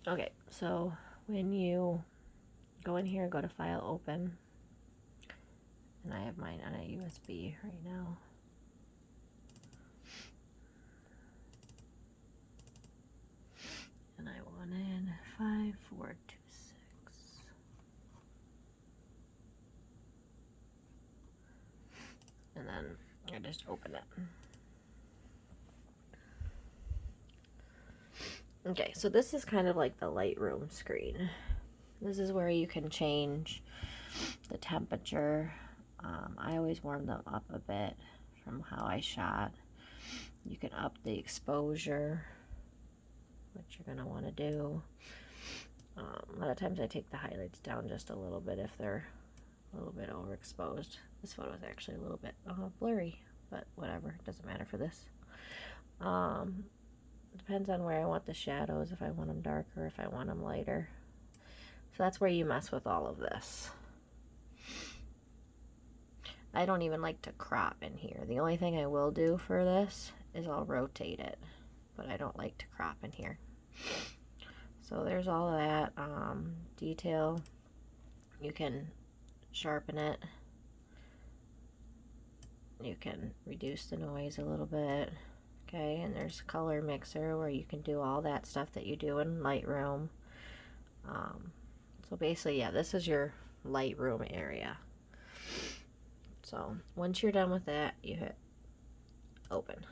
Okay, so when you go in here, go to File, Open, and I have mine on a USB right now. And I wanted 5426. And then I just open it. Okay, so this is kind of like the Lightroom screen. This is where you can change the temperature. I always warm them up a bit from how I shot. You can up the exposure, which you're going to want to do. A lot of times I take the highlights down just a little bit if they're a little bit overexposed. This photo is actually a little bit blurry, but whatever, it doesn't matter for this. Depends on where I want the shadows, if I want them darker, if I want them lighter. So that's where you mess with all of this. I don't even like to crop in here. The only thing I will do for this is I'll rotate it, but I don't like to crop in here. So there's all of that detail. You can sharpen it. You can reduce the noise a little bit. Okay, and there's color mixer where you can do all that stuff that you do in Lightroom. So basically, yeah, this is your Lightroom area. So once you're done with that, you hit open.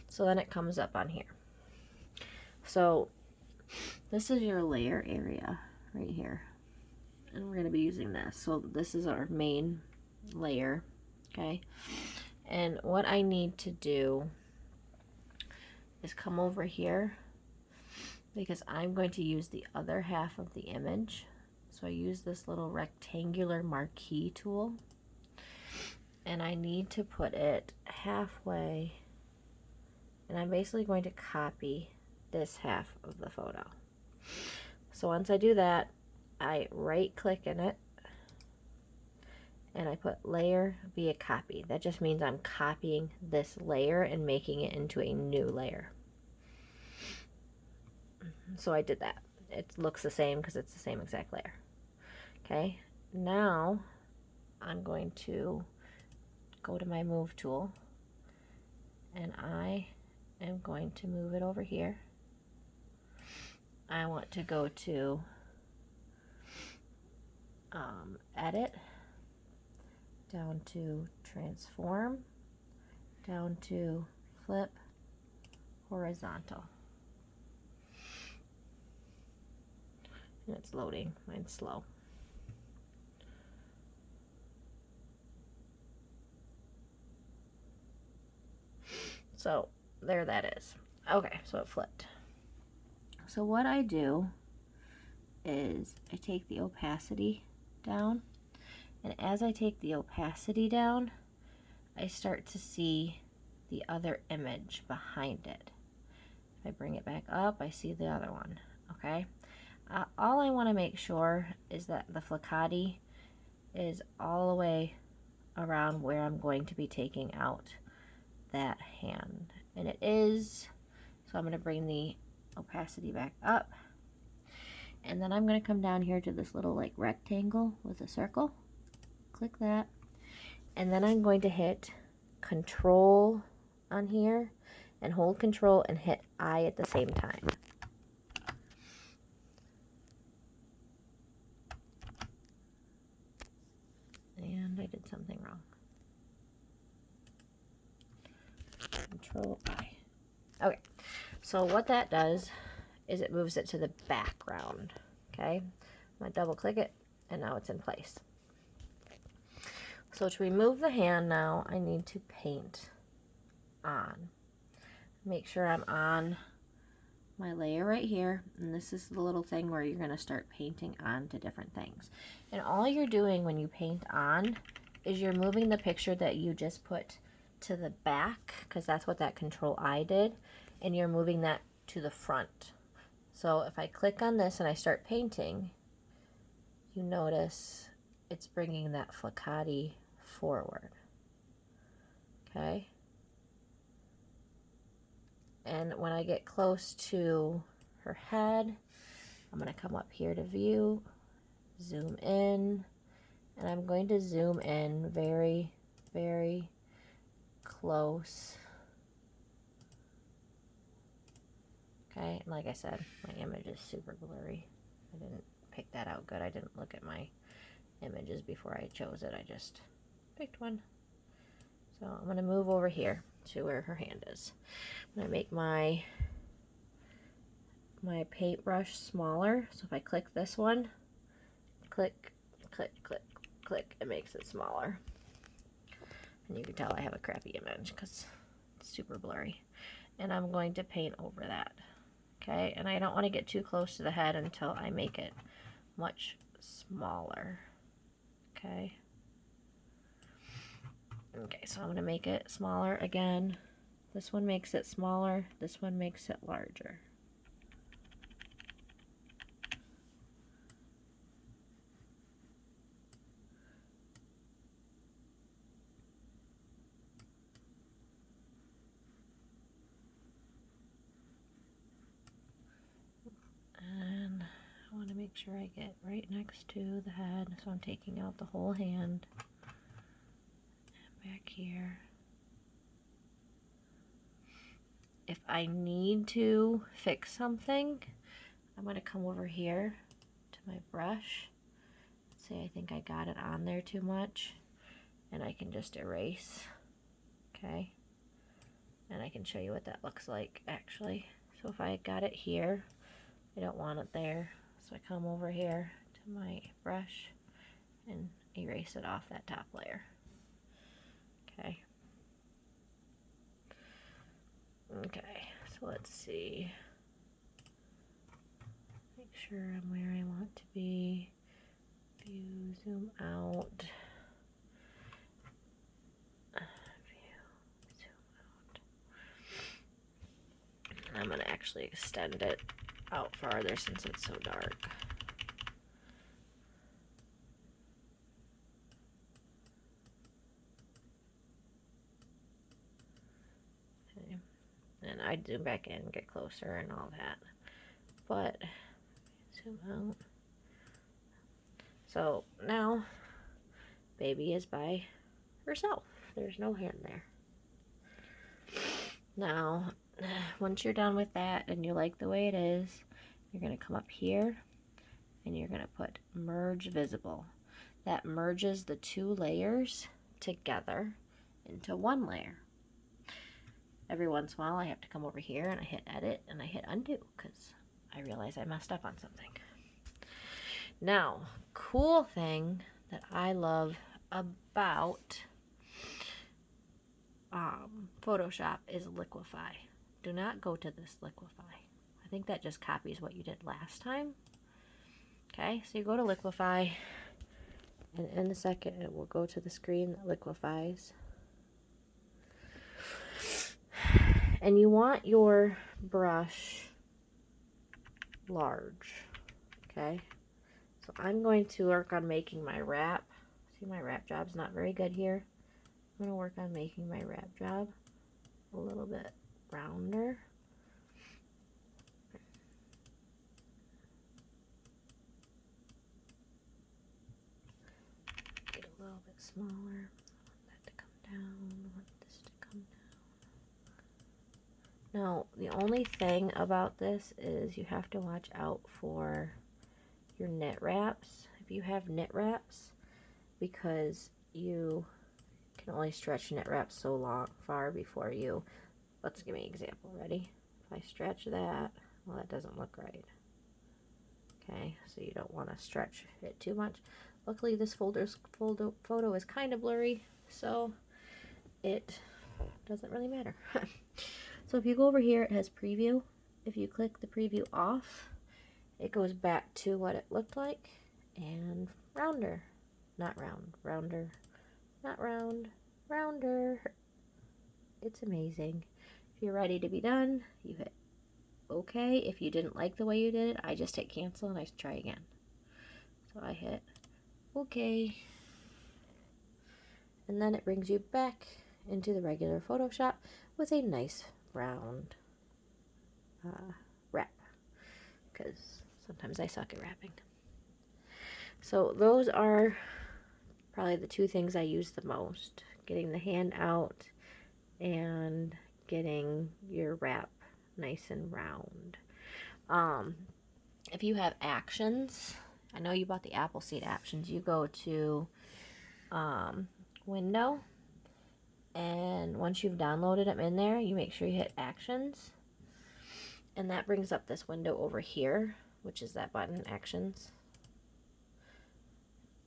So then it comes up on here. So this is your layer area right here. And we're going to be using this. So this is our main layer. Okay. And what I need to do is come over here because I'm going to use the other half of the image. So I use this little rectangular marquee tool. And I need to put it halfway. And I'm basically going to copy this half of the photo. So once I do that, I right click in it and I put layer via copy. That just means I'm copying this layer and making it into a new layer. So I did that. It looks the same because it's the same exact layer. Okay, now I'm going to go to my move tool and I am going to move it over here. I want to go to edit, down to transform, down to flip horizontal. And it's loading. Mine's slow. So there that is. Okay, so it flipped. So what I do is I take the opacity down, and as I take the opacity down, I start to see the other image behind it. If I bring it back up, I see the other one. Okay, all I want to make sure is that the Flaccati is all the way around where I'm going to be taking out that hand, and it is. So I'm going to bring the opacity back up, and then I'm going to come down here to this little like rectangle with a circle, click that, and then I'm going to hit Control on here and hold Control and hit I at the same time. And I did something wrong. Control I. Okay, so what that does is it moves it to the background. Okay, I'm going to double click it and now it's in place. So to remove the hand now, I need to paint on. Make sure I'm on my layer right here, and this is the little thing where you're going to start painting on to different things. And all you're doing when you paint on is you're moving the picture that you just put to the back, because that's what that Control I did, and you're moving that to the front. So if I click on this and I start painting, you notice it's bringing that Flaccati forward. Okay? And when I get close to her head, I'm going to come up here to view, zoom in, and I'm going to zoom in very, very close. Okay, and like I said, my image is super blurry. I didn't pick that out good. I didn't look at my images before I chose it. I just picked one. So I'm going to move over here to where her hand is. I'm going to make my paintbrush smaller. So if I click this one, click, click, click, click, it makes it smaller. And you can tell I have a crappy image because it's super blurry. And I'm going to paint over that. Okay, and I don't want to get too close to the head until I make it much smaller. Okay. Okay, so I'm going to make it smaller again. This one makes it smaller. This one makes it larger. And I want to make sure I get right next to the head, so I'm taking out the whole hand. And back here. If I need to fix something, I'm going to come over here to my brush. Say I think I got it on there too much, and I can just erase. Okay. And I can show you what that looks like actually. So if I got it here, I don't want it there. So I come over here to my brush and erase it off that top layer. Okay. Okay, so let's see. Make sure I'm where I want to be. View, zoom out. View, zoom out. I'm going to actually extend it out farther since it's so dark. Okay. And I zoom back in, get closer and all that. But zoom out. So now baby is by herself. There's no hand there. Now, once you're done with that and you like the way it is, you're going to come up here and you're going to put merge visible. That merges the two layers together into one layer. Every once in a while I have to come over here and I hit edit and I hit undo because I realize I messed up on something. Now, cool thing that I love about Photoshop is Liquify. Do not go to this Liquify. I think that just copies what you did last time. Okay, so you go to Liquify, and in a second it will go to the screen that liquefies. And you want your brush large. Okay, so I'm going to work on making my wrap. See, my wrap job's not very good here. I'm going to work on making my wrap job a little bit rounder. Get a little bit smaller. I want that to come down. I want this to come down. Now, the only thing about this is you have to watch out for your knit wraps. If you have knit wraps, because you can only stretch knit wraps so far before you, let's give me an example. Ready? If I stretch that, well, that doesn't look right. Okay, so you don't want to stretch it too much. Luckily, this photo is kind of blurry, so it doesn't really matter. So if you go over here, it has preview. If you click the preview off, it goes back to what it looked like, and rounder. Not round, rounder. Not round, rounder. It's amazing. If you're ready to be done, you hit OK. If you didn't like the way you did it, I just hit cancel and I try again. So I hit OK. And then it brings you back into the regular Photoshop with a nice round wrap, because sometimes I suck at wrapping. So those are probably the two things I use the most: getting the hand out and getting your wrap nice and round. If you have actions, I know you bought the Appleseed actions, you go to window, and once you've downloaded them in there, you make sure you hit actions, and that brings up this window over here, which is that button, actions.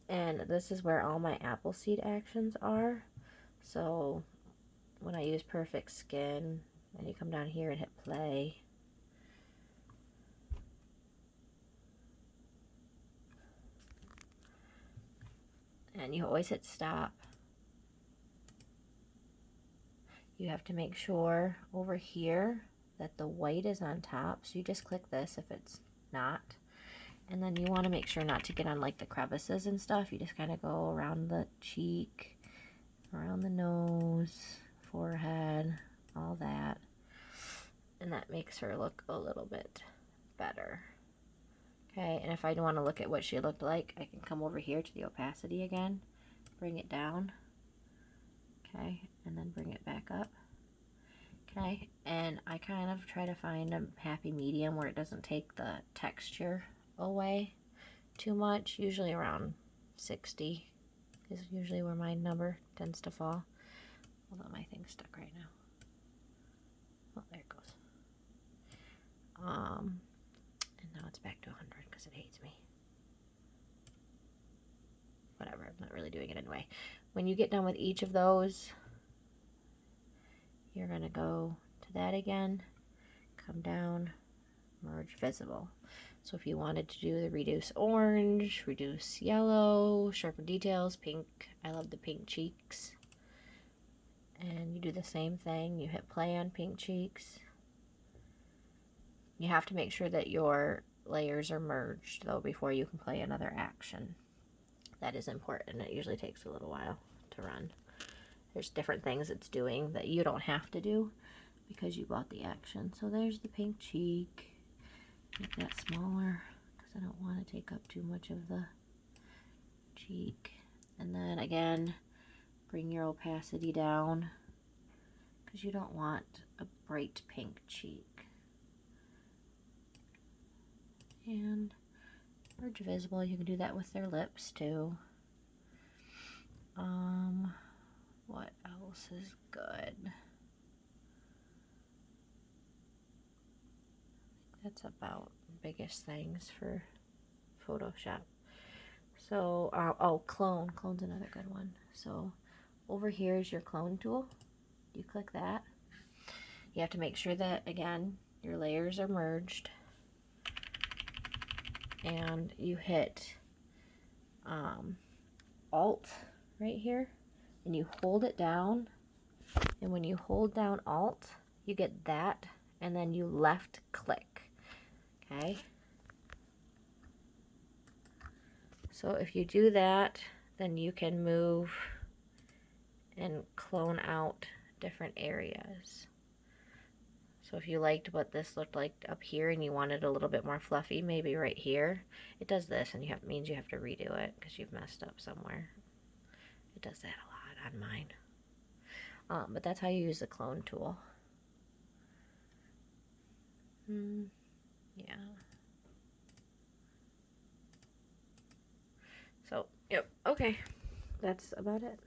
And this is where all my Appleseed actions are. So when I use Perfect Skin, and you come down here and hit play, and you always hit stop. You have to make sure over here that the white is on top, so you just click this if it's not. And then you want to make sure not to get on like the crevices and stuff. You just kind of go around the cheek, around the nose, forehead, all that. And that makes her look a little bit better. Okay, and if I want to look at what she looked like, I can come over here to the opacity again, bring it down, okay, and then bring it back up. Okay, and I kind of try to find a happy medium where it doesn't take the texture away too much. Usually around 60 is usually where my number tends to fall. Although my thing's stuck right now. Oh, there it goes. And now it's back to 100 because it hates me. Whatever, I'm not really doing it anyway. When you get done with each of those, you're gonna go to that again, come down, merge visible. So if you wanted to do the reduce orange, reduce yellow, sharpen details, pink, I love the pink cheeks. And you do the same thing, you hit play on pink cheeks. You have to make sure that your layers are merged though before you can play another action. That is important. It usually takes a little while to run. There's different things it's doing that you don't have to do because you bought the action. So there's the pink cheek. Make that smaller because I don't want to take up too much of the cheek. And then again, bring your opacity down because you don't want a bright pink cheek. And merge visible, you can do that with their lips too. What else is good? That's about biggest things for Photoshop. So, oh, clone. Clone's another good one. So, over here is your clone tool. You click that. You have to make sure that, again, your layers are merged. And you hit Alt right here. And you hold it down. And when you hold down Alt, you get that. And then you left click. Okay? So if you do that, then you can move and clone out different areas. So if you liked what this looked like up here and you wanted a little bit more fluffy, maybe right here, it does this, and means you have to redo it because you've messed up somewhere. It does that a lot on mine. But that's how you use the clone tool. Yeah. So, yep, okay. That's about it.